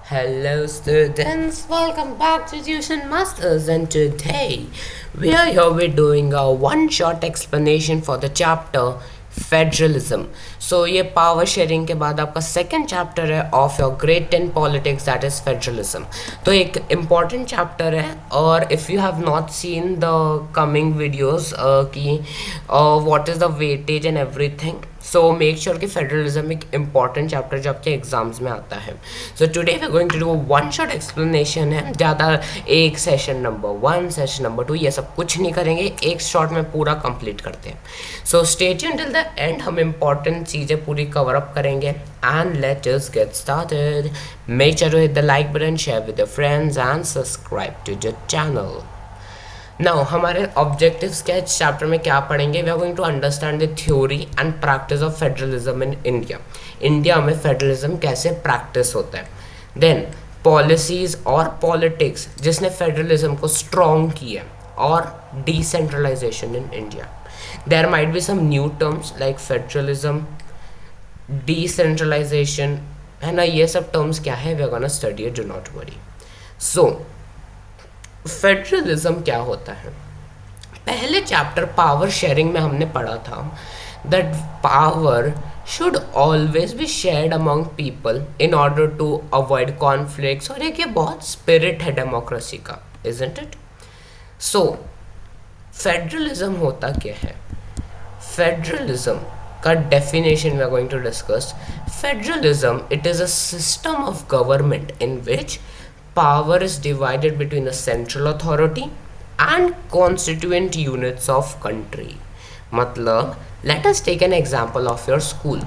Hello students, welcome back to Tuition Masters, and today we are here with doing a one shot explanation for the chapter Federalism. So ये power sharing के बाद आपका second chapter है of your grade 10 politics, that is Federalism. तो एक important chapter है, और if you have not seen the coming videos कि what is the weightage and everything, so make sure कि फेडरलिज्म एक इम्पॉर्टेंट चैप्टर जो आपके एग्जाम्स में आता है. So today we are going to do one shot explanation है. ज़्यादा एक सेशन नंबर 1 सेशन नंबर 2 ये सब कुछ नहीं करेंगे, एक शॉट में पूरा कंप्लीट करते हैं. So stay tuned till the end, हम इम्पॉर्टेंट चीज़ें पूरी कवर अप करेंगे. And let us get started. Make sure to hit the like button, share with your friends and subscribe to the channel. Now हमारे objectives क्या है इस chapter में, क्या पढ़ेंगे? We are going to understand the theory and practice of federalism in India. India में federalism कैसे practice होता है. देन पॉलिसीज और पॉलिटिक्स जिसने फेडरलिज्म को स्ट्रॉन्ग किया, और decentralization in India. There might be some new terms like federalism, decentralization, है ना. ये सब टर्म्स क्या है, we are gonna study it, do not worry. So federalism क्या होता है? पहले चैप्टर पावर शेयरिंग में हमने पढ़ा था that power should always be shared among people in order to avoid conflicts, और एक ये बहुत स्पिरिट है डेमोक्रेसी का, इजंट इट? सो फेडरलिज्म होता क्या है? फेडरलिज्म का definition we are going to discuss. Federalism, it is a system of government in which power is divided between the central authority and constituent units of country. मतलब let us take an example of your school.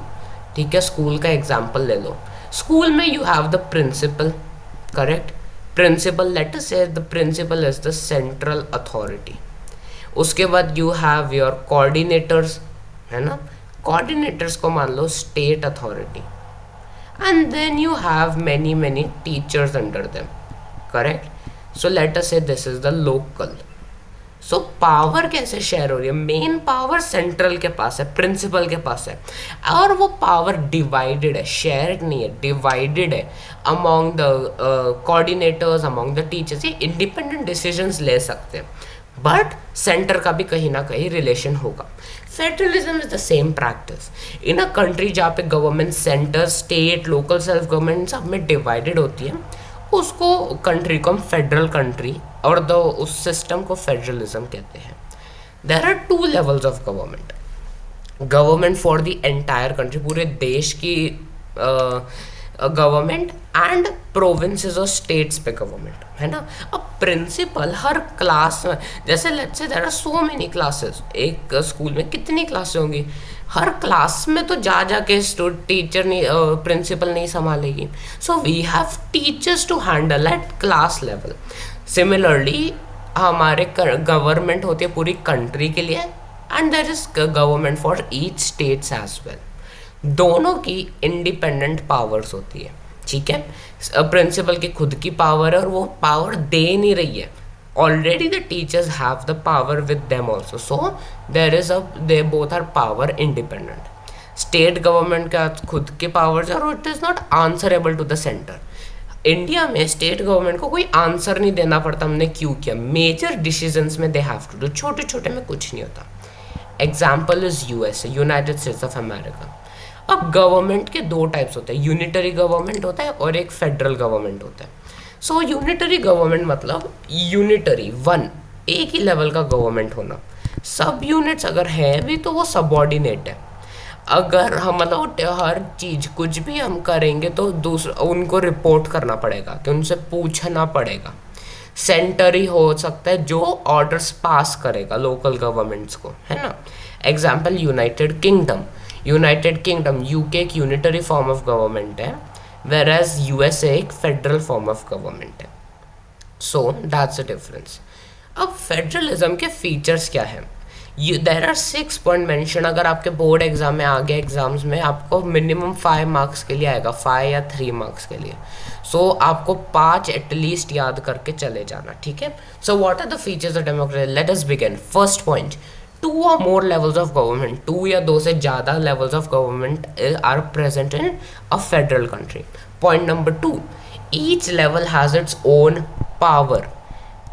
ठीक है, school का example ले लो. School में you have the principal, correct? Principal, let us say the principal is the central authority. उसके बाद you have your coordinators, है ना. coordinators को मान लो state authority, and then you have many teachers under them. Correct? So let us say this is the local. So power कैसे share हो रही है? मेन पावर सेंट्रल के पास है, प्रिंसिपल के पास है, और वो पावर डिवाइडेड है, शेयर्ड नहीं है, डिवाइडेड है among the coordinators, among the teachers. ये इंडिपेंडेंट डिसीजंस ले सकते हैं, बट सेंटर का भी कहीं ना कहीं रिलेशन होगा. Federalism is the same practice in a country जहाँ पे government centre, state, local self government सब में डिवाइडेड होती है. उसको कंट्री को हम फेडरल कंट्री और द उस सिस्टम को फेडरलिज्म कहते हैं. There are 2 levels of government. Government for the entire country, पूरे देश की गवर्नमेंट, एंड प्रोविंसेस और स्टेट्स पे गवर्नमेंट, है ना. अब प्रिंसिपल हर क्लास में, जैसे let's say there are so many classes, एक स्कूल में कितनी क्लासेस होंगी, हर क्लास में तो जा के टीचर नहीं, प्रिंसिपल नहीं संभालेगी. So we have teachers to handle at class level. Similarly हमारे गवर्नमेंट होती है पूरी कंट्री के लिए, and there is government for each states as well. दोनों की इंडिपेंडेंट पावर्स होती है, ठीक है. प्रिंसिपल की खुद की पावर है, और वो पावर दे नहीं रही है. Already the teachers have the power with them also, so there is they both are power independent. State government का खुद के पावर्स, और it is not answerable to the centre. India में स्टेट गवर्नमेंट को कोई आंसर नहीं देना पड़ता. हमने क्यों किया? मेजर डिसीजंस में दे हैव टू डू, छोटे छोटे में कुछ नहीं होता. Example is USA, United states of America. अब गवर्नमेंट के 2 टाइप्स होते हैं, यूनिटरी गवर्नमेंट होता है और एक फेडरल गवर्नमेंट होता है. सो यूनिटरी गवर्नमेंट मतलब यूनिटरी, वन, एक ही लेवल का गवर्नमेंट होना. सब यूनिट्स अगर हैं भी तो वो सबऑर्डिनेट है. अगर हम मतलब हर चीज़ कुछ भी हम करेंगे तो दूसरा उनको रिपोर्ट करना पड़ेगा, कि उनसे पूछना पड़ेगा. सेंटर ही हो सकता है जो ऑर्डर्स पास करेगा लोकल गवर्नमेंट्स को, है ना. Example United Kingdom. United Kingdom UK एक यूनिटरी फॉर्म ऑफ गवर्नमेंट है, whereas USA एक फेडरल फॉर्म ऑफ गवर्नमेंट है. So that's a difference. अब फेडरलिज्म के फीचर्स क्या है? There are 6 point mention. अगर आपके बोर्ड एग्जाम में आगे एग्जाम्स में आपको मिनिमम 5 मार्क्स के लिए आएगा, 5 या 3 मार्क्स के लिए. सो आपको 5 एटलीस्ट याद करके चले जाना, ठीक है. So what are the features of democracy? Let us begin. First point, 2 or more levels of government, 2 या 2 से ज़्यादा levels of government are present in a federal country. Point number 2, each level has its own power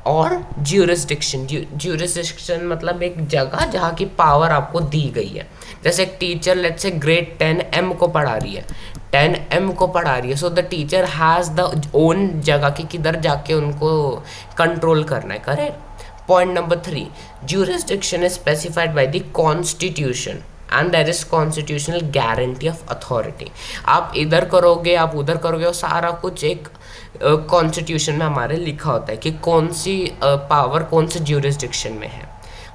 और jurisdiction. Jurisdiction मतलब एक जगह जहाँ की power आपको दी गई है। जैसे एक teacher let's say grade 10M को पढ़ा रही है, 10M को पढ़ा रही है, so the teacher has the own जगह की किधर जाके उनको कंट्रोल करना है, correct. Point number 3, jurisdiction is specified by the constitution and there is constitutional guarantee of authority। आप इधर करोगे आप उधर करोगे, वो सारा कुछ एक कॉन्स्टिट्यूशन में हमारे लिखा होता है कि कौन सी पावर कौन से ज्यूरिसडिक्शन में है।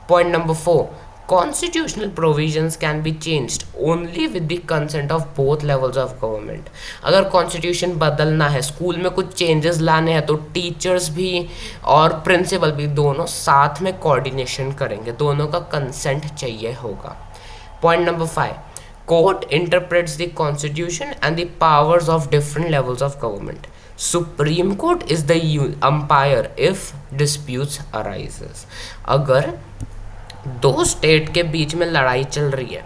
Point number 4, constitutional provisions can be changed only with the consent of both levels of government. अगर कॉन्स्टिट्यूशन बदलना है, स्कूल में कुछ चेंजेस लाने हैं, तो टीचर्स भी और प्रिंसिपल भी दोनों साथ में कोऑर्डिनेशन करेंगे, दोनों का कंसेंट चाहिए होगा। Point number 5, court interprets the constitution and the powers of different levels of government. Supreme court is the umpire if disputes arises. अगर दो स्टेट के बीच में लड़ाई चल रही है,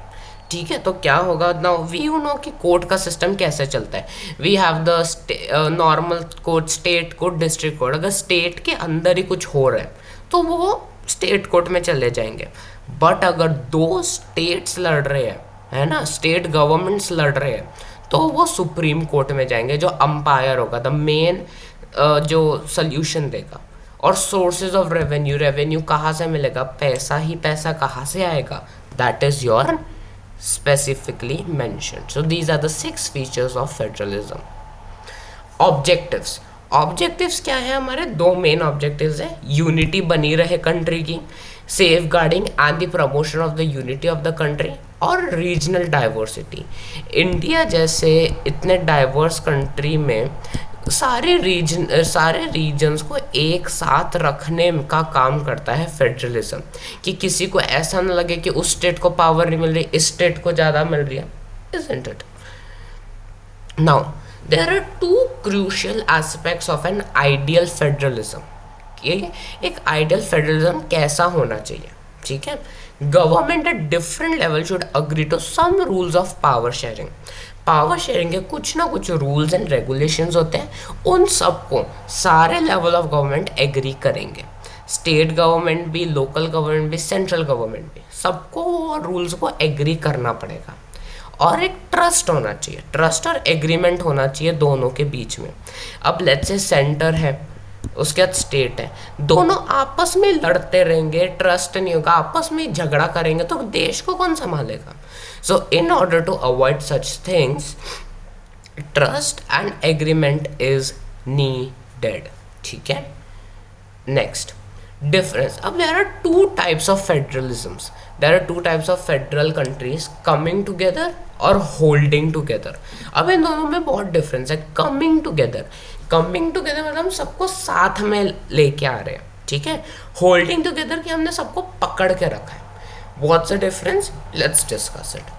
ठीक है, तो क्या होगा, नाउ वी यू नो कि कोर्ट का सिस्टम कैसे चलता है। We have the normal court, state court, district court. अगर स्टेट के अंदर ही कुछ हो रहा है तो वो स्टेट कोर्ट में चले जाएंगे। बट अगर दो स्टेट्स लड़ रहे हैं, है ना, स्टेट गवर्नमेंट्स लड़ रहे हैं, तो वो सुप्रीम कोर्ट में जाएंगे, जो अंपायर होगा, द मेन जो सल्यूशन देगा। और सोर्सेज ऑफ रेवेन्यू, रेवेन्यू कहाँ से मिलेगा, पैसा ही पैसा कहाँ से आएगा, that is your specifically mentioned. So these are the 6 features of federalism. Objectives, objectives क्या है, हमारे 2 मेन ऑब्जेक्टिव्स है, यूनिटी बनी रहे कंट्री की, safeguarding and the promotion of the unity of the country, और रीजनल डाइवर्सिटी। इंडिया जैसे इतने डाइवर्स कंट्री में सारे रीजन्स को एक साथ रखने का काम करता है फेडरलिज्म, कि किसी को ऐसा ना लगे कि उस स्टेट को पावर नहीं मिल रही, इस स्टेट को ज़्यादा मिल रही है, isn't it? Now, there are 2 crucial aspects of an ideal federalism। एक आइडियल फेडरलिज्म कैसा होना चाहिए, ठीक है। Government at different level should agree to some rules of power sharing. Power sharing के कुछ ना कुछ रूल्स एंड रेगुलेशंस होते हैं, उन सबको सारे लेवल ऑफ गवर्नमेंट एग्री करेंगे। स्टेट गवर्नमेंट भी, लोकल गवर्नमेंट भी, सेंट्रल गवर्नमेंट भी, सबको रूल्स को एग्री करना पड़ेगा। और एक ट्रस्ट होना चाहिए, ट्रस्ट और एग्रीमेंट होना चाहिए दोनों के बीच में। अब लेट्स से सेंटर है, उसके बाद स्टेट है, दोनों आपस में लड़ते रहेंगे, ट्रस्ट नहीं होगा, आपस में झगड़ा करेंगे, तो देश को कौन संभालेगा। So in order to avoid such things, trust and agreement is needed, ठीक है। नेक्स्ट difference, अब there are 2 types of federalisms, there are 2 types of federal countries, coming together और holding together। अब इन दोनों में बहुत डिफरेंस है। coming together मतलब हम सबको साथ में लेके आ रहे हैं, ठीक है। holding together कि हमने सबको पकड़ के रखा है। what's the difference, let's discuss it।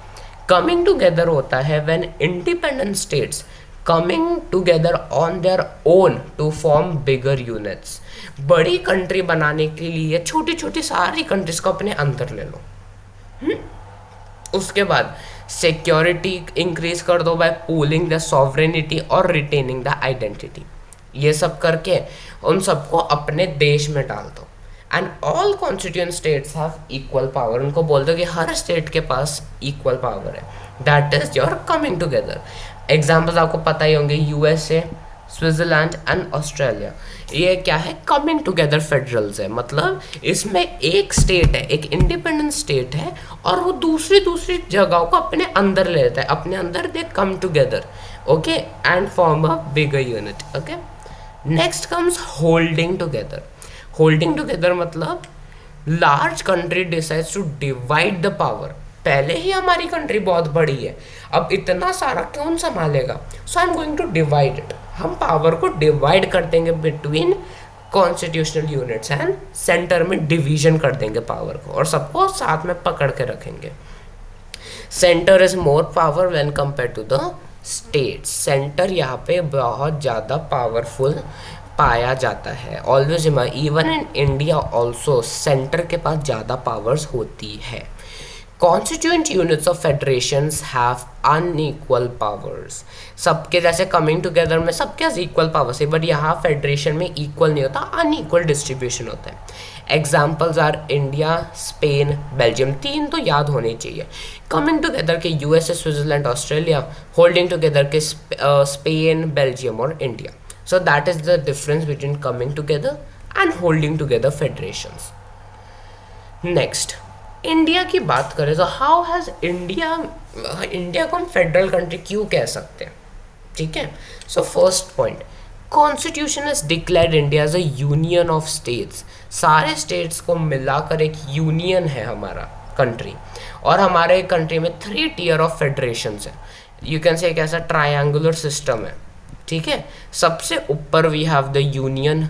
coming together होता है when independent states coming together on their own to form bigger units। बड़ी कंट्री बनाने के लिए छोटी छोटी सारी कंट्रीज को अपने अंदर ले लो। उसके बाद सिक्योरिटी इंक्रीज कर दो बाय पूलिंग द सॉवरेनिटी और रिटेनिंग द आइडेंटिटी। ये सब करके उन सबको अपने देश में डाल दो। And all constituent states have equal power. उनको बोल दो कि हर स्टेट के पास इक्वल पावर है। That is your coming together. Examples आपको पता ही होंगे, यूएसए, स्विट्जरलैंड एंड ऑस्ट्रेलिया। ये क्या है, कमिंग टुगेदर फेडरल्स है। मतलब इसमें एक स्टेट है, एक इंडिपेंडेंट स्टेट है, और वो दूसरी जगहों को अपने अंदर ले लेता है, अपने अंदर they come together, okay, and form a bigger unit, okay. Next comes holding together. Holding together मतलब large country decides to divide the power. पहले ही हमारी कंट्री बहुत बड़ी है, अब इतना सारा कौन संभालेगा, so I am going to divide it. हम पावर को डिवाइड कर देंगे between constitutional units and centre में डिवीजन कर देंगे पावर को, और सबको साथ में पकड़ के रखेंगे। Centre is more power when compare to the state. Centre यहाँ पे बहुत ज़्यादा पावरफुल पाया जाता है। Always even in India also centre के पास ज़्यादा पावर्स होती है। Constituent units of federations have unequal powers. सबके जैसे कमिंग टुगेदर में सबके इक्वल पावर्स है, बट यहाँ फेडरेशन में इक्वल नहीं होता, अनइक्वल डिस्ट्रीब्यूशन होता है। Examples are India, Spain, Belgium, तीन तो याद होने चाहिए। कमिंग टुगेदर के USA, Switzerland, Australia, holding together के स्पेन, बेल्जियम और India. So that is the difference between coming together and holding together federations. Next, India की बात करें तो हाउ हैज़ इंडिया को हम फेडरल कंट्री क्यों कह सकते हैं, ठीक है। So first point, constitution is declared India as a union of states. सारे स्टेट्स को मिलाकर एक यूनियन है हमारा कंट्री, और हमारे कंट्री में 3 टियर ऑफ फेडरेशंस है। यू कैन से एक ऐसा ट्रायंगुलर सिस्टम है, ठीक है। सबसे ऊपर we have the union,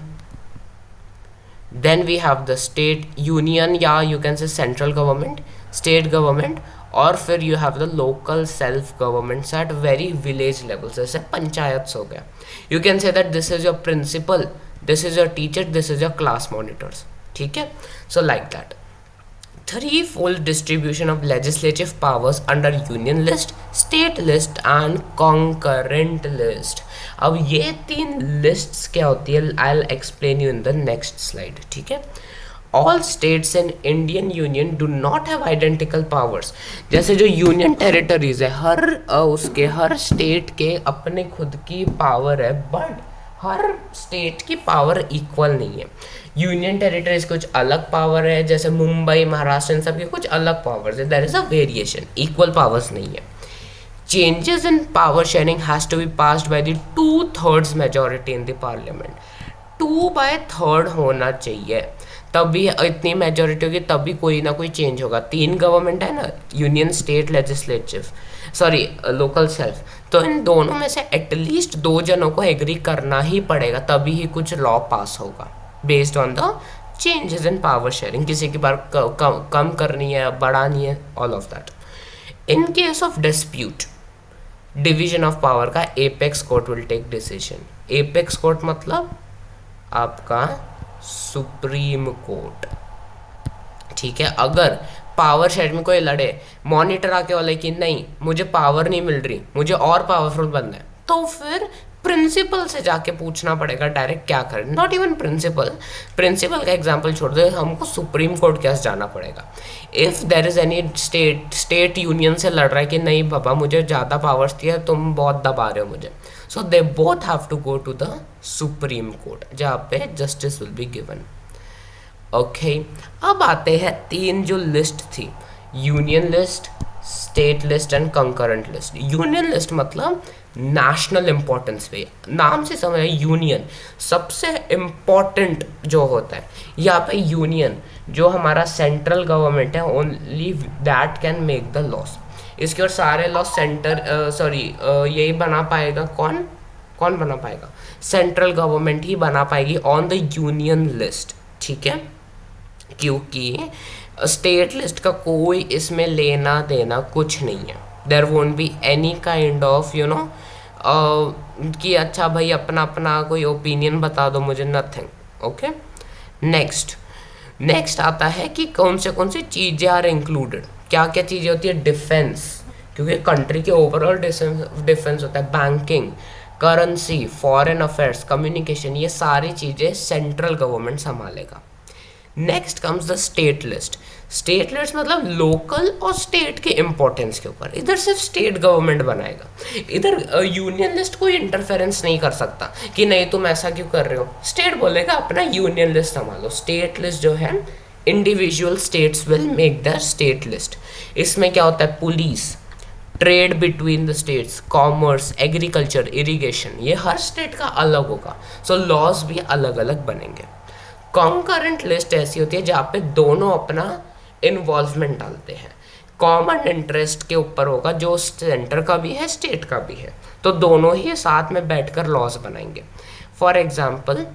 then we have the state union, या you can say central government, state government, और फिर you have the local self governments at very village levels, जैसे पंचायत हो गया। you can say that this is your principal, this is your teacher, this is your class monitors, ठीक है। so like that, threefold distribution of legislative powers under union list, state list and concurrent list। अब ये 3 lists क्या होती है, I'll explain you in the next slide, ठीक है। All states in Indian Union do not have identical powers। जैसे जो union territories है, हर स्टेट के अपने खुद की पावर है, बट हर स्टेट की पावर इक्वल नहीं है। यूनियन टेरिटरीज कुछ अलग पावर है, जैसे मुंबई, महाराष्ट्र, इन सब की कुछ अलग पावर्स है, there is a variation, equal powers नहीं है। Changes in power sharing has to be passed by the 2/3 majority in the parliament. 2/3 होना चाहिए, तभी इतनी मेजॉरिटी होगी, तभी कोई ना कोई चेंज होगा। 3 गवर्नमेंट है ना, union, state, legislative, sorry local self, तो इन दोनों में से एटलीस्ट 2 जनों को एग्री करना ही पड़ेगा, तभी ही कुछ लॉ पास होगा based on the changes in power sharing. किसी की बार कम करनी है, बढ़ानी है, all of that. In case of dispute, division of power का apex court will take decision. Apex court मतलब आपका सुप्रीम कोर्ट, ठीक है। अगर पावर शेयर में कोई लड़े, मॉनिटर आके बोले कि नहीं मुझे पावर नहीं मिल रही, मुझे और पावरफुल बनना है, तो फिर प्रिंसिपल से जाके पूछना पड़ेगा डायरेक्ट क्या करें। नॉट इवन प्रिंसिपल का एग्जांपल छोड़ दो, हमको सुप्रीम कोर्ट केस जाना पड़ेगा। If there is any state union से लड़ रहा है कि नहीं बाबा मुझे ज़्यादा पावर्स दिया है, तुम बहुत दबा रहे हो मुझे, so they both have to go to the supreme court, जहाँ पे justice will be given. Okay, अब आते हैं 3 जो लिस्ट थी, union list, state list and concurrent list. Union list मतलब नेशनल इम्पोर्टेंस पे, नाम से समझ यूनियन सबसे इम्पोर्टेंट जो होता है। यहाँ पे यूनियन जो हमारा सेंट्रल गवर्नमेंट है, only that can make the loss. इसके और सारे लॉ यही बना पाएगा, कौन बना पाएगा, सेंट्रल गवर्नमेंट ही बना पाएगी ऑन द यूनियन लिस्ट, ठीक है। क्योंकि स्टेट लिस्ट का कोई इसमें लेना देना कुछ नहीं है, there won't be any kind of कि अच्छा भाई अपना अपना कोई ओपिनियन बता दो मुझे, नथिंग। ओके, नेक्स्ट आता है कि कौन सी चीज़ें आर इंक्लूडेड, क्या क्या चीज़ें होती है। डिफेंस, क्योंकि कंट्री के ओवरऑल डिफेंस होता है। Banking, currency, foreign affairs, communication, ये सारी चीज़ें सेंट्रल गवर्नमेंट संभालेगा। Next comes the state list. State list मतलब लोकल और स्टेट के इम्पोर्टेंस के ऊपर, इधर सिर्फ स्टेट गवर्नमेंट बनाएगा, इधर यूनियन लिस्ट कोई इंटरफेरेंस नहीं कर सकता कि नहीं तुम ऐसा क्यों कर रहे हो। स्टेट बोलेगा अपना यूनियन लिस्ट संभालो। स्टेट लिस्ट जो है individual states will make the state list. इसमें क्या होता है, police, trade between the states, commerce, agriculture, irrigation, ये हर स्टेट का अलग होगा, सो लॉज भी अलग अलग बनेंगे। कॉन्करेंट लिस्ट ऐसी होती है जहाँ पे दोनों अपना इन्वॉल्वमेंट डालते हैं, कॉमन इंटरेस्ट के ऊपर होगा, जो सेंटर का भी है स्टेट का भी है, तो दोनों ही साथ में बैठकर लॉज बनाएंगे। For example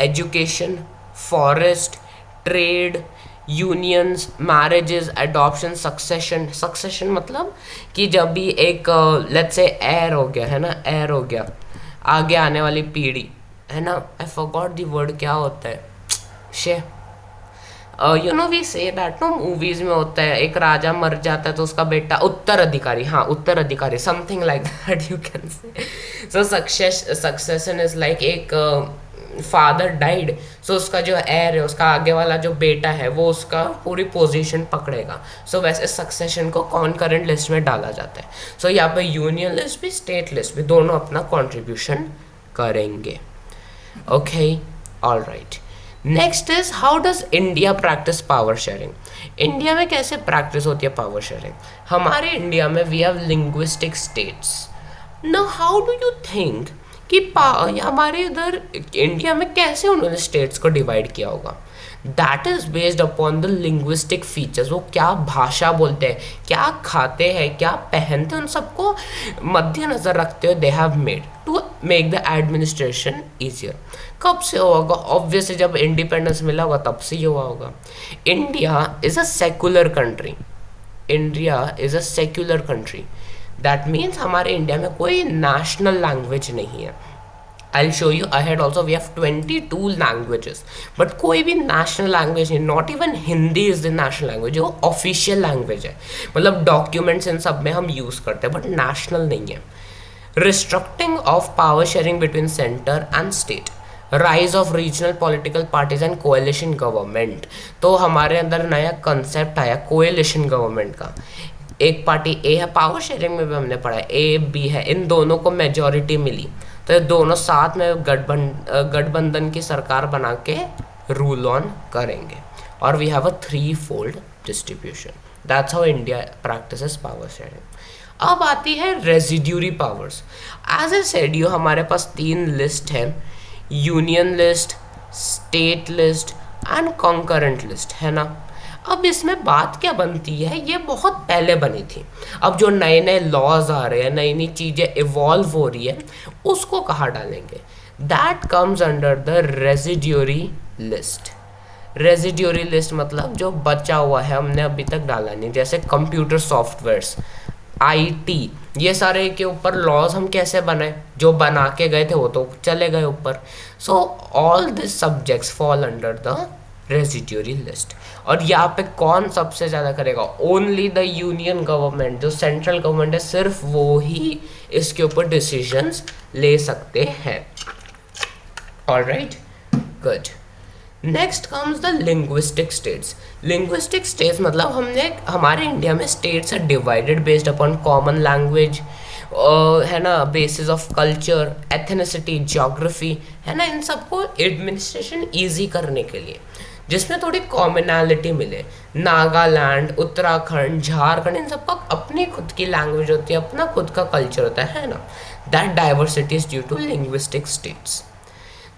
education, forest, trade, unions, marriages, adoption, succession मतलब कि जब भी एक लेट्स से एयर हो गया है ना, एयर हो गया, आगे आने वाली पीढ़ी है ना, आई फॉरगॉट द वर्ड क्या होता है, you know we say that no movies में होता है, एक राजा मर जाता है तो उसका बेटा उत्तराधिकारी, हाँ उत्तराधिकारी, something like that you can say. So succession is like एक फादर डाइड, सो उसका जो एयर है, उसका आगे वाला जो बेटा है वो उसका पूरी पोजीशन पकड़ेगा। सो वैसे सक्सेशन को कॉन्करेंट लिस्ट में डाला जाता है। सो यहाँ पे यूनियन लिस्ट भी स्टेट लिस्ट भी दोनों अपना कॉन्ट्रीब्यूशन करेंगे। Okay, all right. Next is how does India practice power sharing. India में कैसे प्रैक्टिस होती है पावर शेयरिंग? हमारे इंडिया में we have linguistic states. Now how do you think कि हमारे इधर इंडिया में कैसे उन्होंने स्टेट्स को डिवाइड किया होगा? That is based upon the linguistic features. वो क्या भाषा बोलते हैं, क्या खाते हैं, क्या पहनते हैं, उन सबको मद्देनजर रखते हुए they have made to make the administration easier. कब से हुआ होगा? ऑब्वियसली जब इंडिपेंडेंस मिला होगा तब से ही हुआ होगा। India is a secular country. India is a secular country. That means हमारे इंडिया में कोई नेशनल लैंग्वेज नहीं है। I'll show you ahead also we have 22 languages, but कोई भी national language नहीं, not even Hindi is the national language, जो official language है, मतलब documents इन सब में हम use करते हैं, but national नहीं है। Restricting of power sharing between center and state, rise of regional political parties and coalition government। तो हमारे अंदर नया concept आया coalition government का। एक पार्टी ए है, पावर शेयरिंग में भी हमने पढ़ा है, ए बी है, इन दोनों को मेजॉरिटी मिली तो ये दोनों साथ में गठबंधन की सरकार बना के रूल ऑन करेंगे, और we have a 3-fold distribution. That's how India practises power sharing. अब आती है residuary powers. As I said you, हमारे पास 3 लिस्ट है, union list, state list and concurrent list, है ना। अब इसमें बात क्या बनती है, ये बहुत पहले बनी थी। अब जो नए नए लॉज आ रहे हैं, नई नई चीज़ें इवॉल्व हो रही है, उसको कहाँ डालेंगे? That comes under the residuary list. Residuary list मतलब जो बचा हुआ है, हमने अभी तक डाला नहीं, जैसे कंप्यूटर सॉफ्टवेयर्स, आईटी, ये सारे के ऊपर लॉज हम कैसे बनाए? जो बना के गए थे वो तो चले गए ऊपर। So all this subjects fall under the residuary list. और यहाँ पे कौन सबसे ज़्यादा करेगा? ओनली द यूनियन गवर्नमेंट, जो सेंट्रल गवर्नमेंट है, सिर्फ वो ही इसके ऊपर डिसीजंस ले सकते हैं। Alright, good. Next comes the linguistic states. Linguistic states मतलब हमारे इंडिया में states are divided based upon common language, है ना, basis of culture, ethnicity, geography, है ना, इन सबको एडमिनिस्ट्रेशन ईजी करने के लिए, जिसमें थोड़ी कॉमनैलिटी मिले। नागालैंड, उत्तराखंड, झारखंड, इन सबका अपनी खुद की लैंग्वेज होती है, अपना खुद का कल्चर होता है ना। That diversity is due to linguistic states.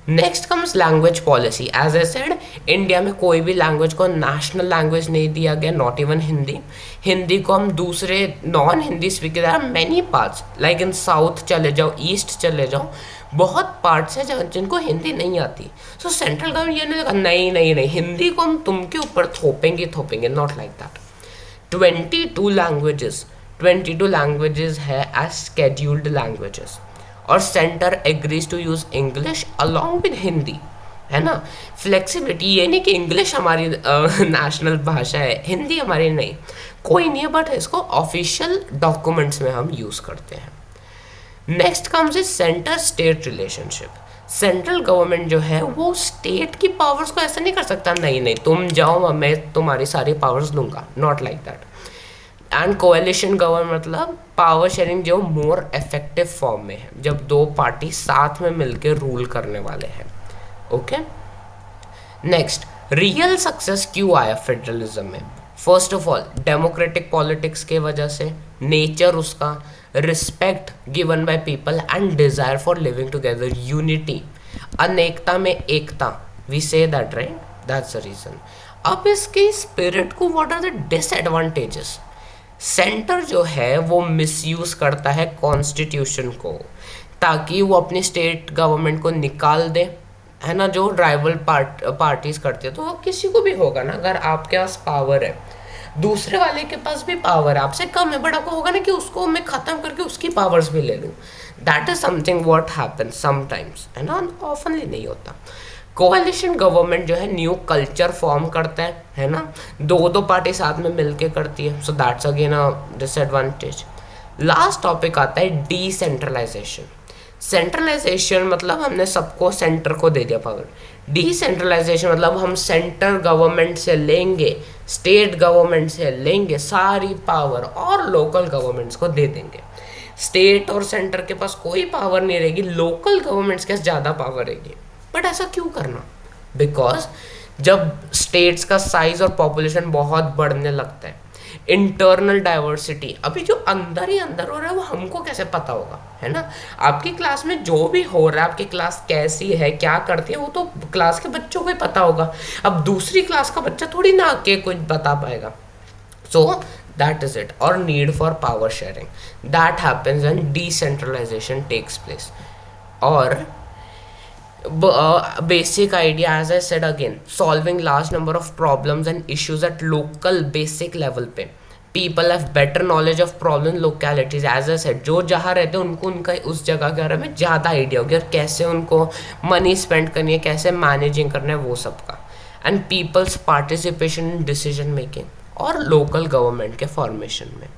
Next comes language policy. As I said, India में कोई भी लैंग्वेज को नेशनल लैंग्वेज नहीं दिया गया, नॉट इवन हिंदी। हिंदी को हम दूसरे non Hindi speaker, there are many parts, like in south चले जाओ, ईस्ट चले जाओ, बहुत पार्ट्स हैं जिनको हिंदी नहीं आती। सो सेंट्रल गवर्नमेंट ये नहीं लगा, नहीं नहीं नहीं, हिंदी को हम तुमके ऊपर थोपेंगे, नॉट लाइक दैट। 22 लैंग्वेजेस है एज स्केड्यूल्ड लैंग्वेजेस, और centre agrees to use English along with Hindi, है ना। फ्लेक्सिबिलिटी, ये नहीं कि इंग्लिश हमारी नेशनल भाषा है, हिंदी हमारी नहीं, कोई नहीं है, बट इसको ऑफिशियल डॉक्यूमेंट्स में हम यूज़ करते हैं। Next comes is centre state relationship. Central government जो है वो स्टेट की पावर्स को ऐसा नहीं कर सकता, नहीं नहीं तुम जाओ मैं तुम्हारी सारी पावर्स लूँगा, not like that. And coalition government मतलब पावर शेयरिंग जो मोर इफेक्टिव फॉर्म में है, जब 2 पार्टी साथ में मिलकर रूल करने वाले हैं। ओके, नेक्स्ट, रियल सक्सेस क्यों आया फेडरलिज्म में? First of all democratic politics के वजह से, नेचर उसका, respect given by people and desire for living together, unity, अनेकता में एकता, we say that, right, that's the reason. अब इसकी स्पिरिट को, what are the disadvantages? Centre जो है वो मिसयूज करता है कॉन्स्टिट्यूशन को, ताकि वो अपनी स्टेट गवर्नमेंट को निकाल दे, है ना। जो राइवल पार्टीज करते हैं, तो वो किसी को भी होगा ना, अगर आपके पास पावर है, दूसरे वाले के पास भी पावर है, आपसे कम है, बट आपको होगा ना कि उसको मैं ख़त्म करके उसकी पावर्स भी ले लूँ। That is something what happen sometimes, है ना, ऑफनली नहीं होता। कोalition गवर्नमेंट जो है न्यू कल्चर फॉर्म करता है ना, दो दो पार्टी साथ में मिलके करती है, so that's again a disadvantage. Last topic आता है डिसेंट्रलाइजेशन। सेंट्रलाइजेशन मतलब हमने सबको सेंटर को दे दिया पावर। डिसेंट्रलाइजेशन मतलब हम सेंटर गवर्नमेंट से लेंगे, स्टेट गवर्नमेंट से लेंगे सारी पावर और लोकल गवर्नमेंट्स को दे देंगे। स्टेट और सेंटर के पास कोई पावर नहीं रहेगी, लोकल गवर्नमेंट्स के पास ज़्यादा पावर रहेगी। बट ऐसा क्यों करना? बिकॉज जब स्टेट्स का साइज और पॉपुलेशन बहुत बढ़ने लगता है, इंटरनल डाइवर्सिटी, अभी जो अंदर ही अंदर हो रहा है वो हमको कैसे पता होगा, है ना? आपकी क्लास में जो भी हो रहा है, आपकी क्लास कैसी है, क्या करती है, वो तो क्लास के बच्चों को ही पता होगा। अब दूसरी क्लास का बच्चा थोड़ी ना आके कुछ बता पाएगा। सो दैट इज इट, और need for power sharing that happens when decentralisation takes place. और basic idea, as I said again, solving large number of problems and issues at local basic level पे people have better knowledge of problem localities, as I said, जो जहाँ रहते हैं उनको उनका उस जगह के बारे में ज़्यादा आइडिया होगी और कैसे उनको मनी स्पेंड करनी है, कैसे मैनेजिंग करना है, वो सबका। And people's participation in decision making और लोकल गवर्नमेंट के फॉर्मेशन में।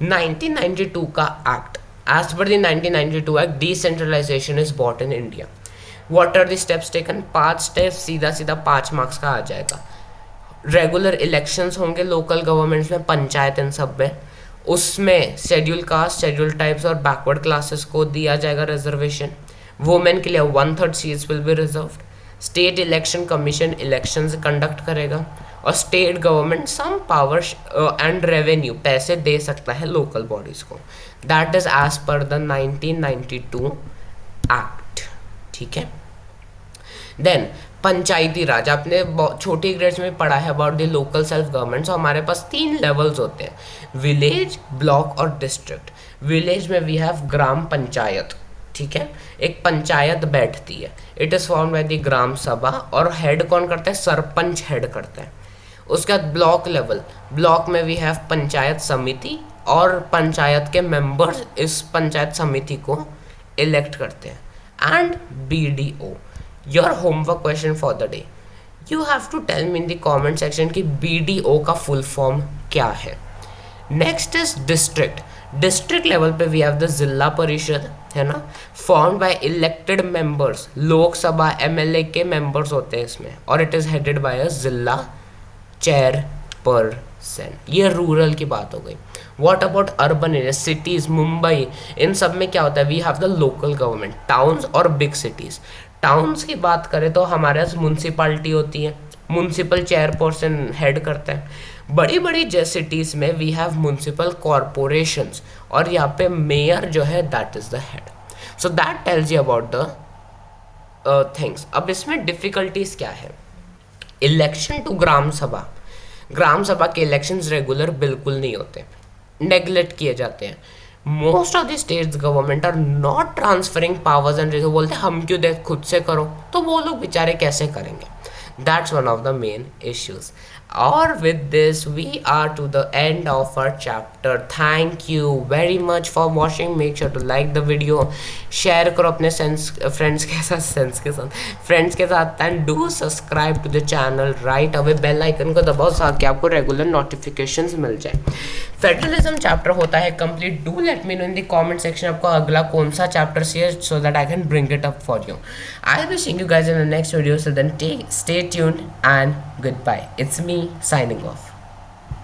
1992 का act, as per the 1992 act, decentralisation is bought in India. What are the steps taken? 5 steps, सीधा सीधा 5 मार्क्स का आ जाएगा। रेगुलर इलेक्शंस होंगे लोकल गवर्नमेंट्स में, पंचायत इन सब में, उसमें शेड्यूल कास्ट, शेड्यूल टाइप्स और बैकवर्ड क्लासेस को दिया जाएगा रिजर्वेशन। वुमेन के लिए 1/3 seats will be reserved. State election commission elections conduct करेगा और state government some power and revenue, पैसे दे सकता है लोकल बॉडीज को। That is as per the 1992 act, ठीक है। देन पंचायती राज, आपने छोटी ग्रेड्स में पढ़ा है about the local self government. So हमारे पास 3 लेवल्स होते हैं, विलेज, ब्लॉक और डिस्ट्रिक्ट। विलेज में वी हैव ग्राम पंचायत, ठीक है, एक पंचायत बैठती है, it is form by the gram sabha, और हेड कौन करता है? सरपंच हेड करता है। उसके बाद ब्लॉक लेवल, ब्लॉक में वी हैव पंचायत समिति, और पंचायत के मेंबर्स इस पंचायत समिति को इलेक्ट करते हैं। And BDO, your homework question for the day, you have to tell me in the comment section कि BDO का फुल फॉर्म क्या है। Next is district. District level पे we have the zila parishad, है ना, formed by elected members, Lok Sabha MLA के members होते हैं इसमें, और it is headed by a zila chairperson. ये रूरल की बात हो गई। What about urban area, cities, Mumbai, इन सब में क्या होता है? We have the local government, towns और बिग सिटीज। टाउन्स की बात करें तो हमारे पास म्यूनसिपालिटी होती है, म्यूनसिपल चेयरपर्सन हेड करता है। बड़ी बड़ी सिटीज़ में वी हैव म्यूनसिपल कॉरपोरेशंस, और यहाँ पे मेयर जो है that is the head. So that tells you about the things. अब इसमें डिफ़िकल्टीज क्या है? इलेक्शन टू ग्राम सभा, ग्राम सभा के इलेक्शंस रेगुलर बिल्कुल नहीं होते, नेग्लेक्ट किए जाते हैं। Most of the states government are not transferring powers and बोलते हैं हम क्यों देख, खुद से करो, तो वो लोग बेचारे कैसे करेंगे? That's one of the main issues. Or with this, we are to the end of our chapter. Thank you very much for watching. Make sure to like the video, share करो अपने friends के साथ, and do subscribe to the channel right away. Bell icon को दबाओ ताकि आपको regular notifications मिल जाए। Federalism chapter होता है complete. Do let me know in the comment section आपको अगला कौन सा चैप्टर चाहिए, so that I can bring it up for you. I will be seeing you guys in the next video, so then stay tuned and goodbye. It's me signing off.